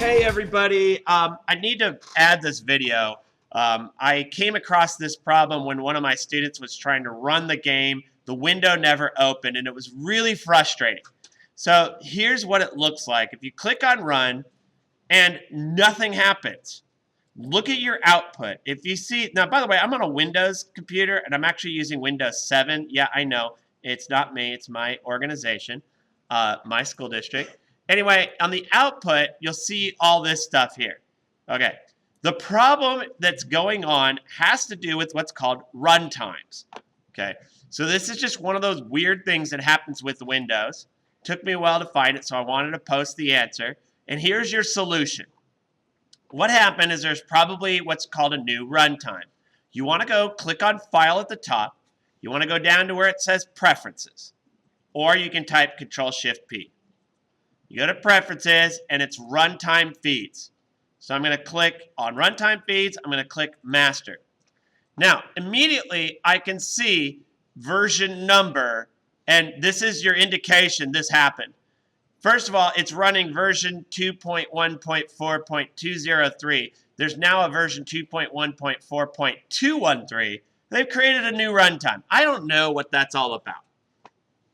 Hey everybody, I need to add this video. I came across this problem when one of my students was trying to run the game. The window never opened and it was really frustrating. So here's what it looks like. If you click on run and nothing happens, look at your output. If you see, now by the way, I'm on a Windows computer and I'm actually using Windows 7. Yeah, I know, it's not me, it's my organization, my school district. Anyway, on the output, you'll see all this stuff here. Okay, the problem that's going on has to do with what's called run times. Okay, so this is just one of those weird things that happens with Windows. Took me a while to find it, so I wanted to post the answer. And here's your solution. What happened is there's probably what's called a new runtime. You want to go click on File at the top. You want to go down to where it says Preferences. Or you can type Control-Shift-P. You go to Preferences, and it's Runtime Feeds. So I'm going to click on Runtime Feeds. I'm going to click Master. Now, immediately, I can see version number, and this is your indication this happened. First of all, it's running version 2.1.4.203. There's now a version 2.1.4.213. They've created a new runtime. I don't know what that's all about.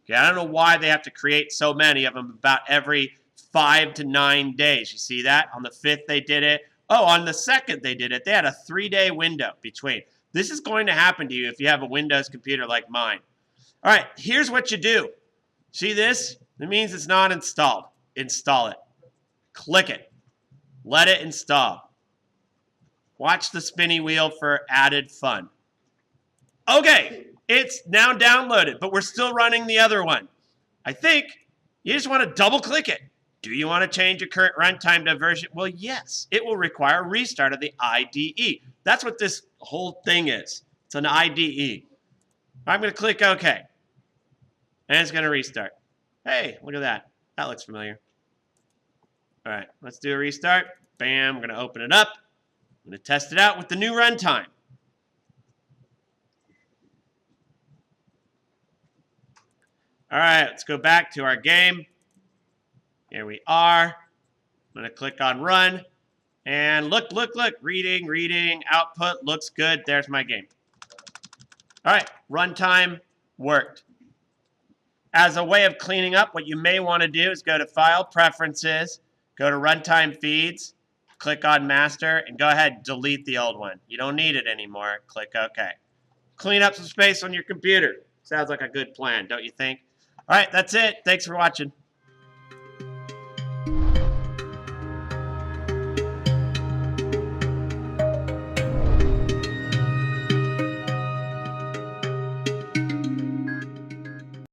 Okay, I don't know why they have to create so many of them about every 5 to 9 days. You see that? On the 5th, they did it. Oh, on the 2nd, they did it. They had a 3-day window between. This is going to happen to you if you have a Windows computer like mine. All right, here's what you do. See this? It means it's not installed. Install it. Click it. Let it install. Watch the spinny wheel for added fun. Okay, it's now downloaded, but we're still running the other one. I think you just want to double click it. Do you want to change your current runtime to version? Well, yes, it will require a restart of the IDE. That's what this whole thing is. It's an IDE. I'm going to click OK. And it's going to restart. Hey, look at that. That looks familiar. All right, let's do a restart. Bam, we're going to open it up. I'm going to test it out with the new runtime. All right, let's go back to our game. Here we are. I'm going to click on run. And look. Reading, output looks good. There's my game. All right, runtime worked. As a way of cleaning up, what you may want to do is go to File, Preferences, go to Runtime Feeds, click on Master, and go ahead and delete the old one. You don't need it anymore. Click OK. Clean up some space on your computer. Sounds like a good plan, don't you think? All right, that's it. Thanks for watching.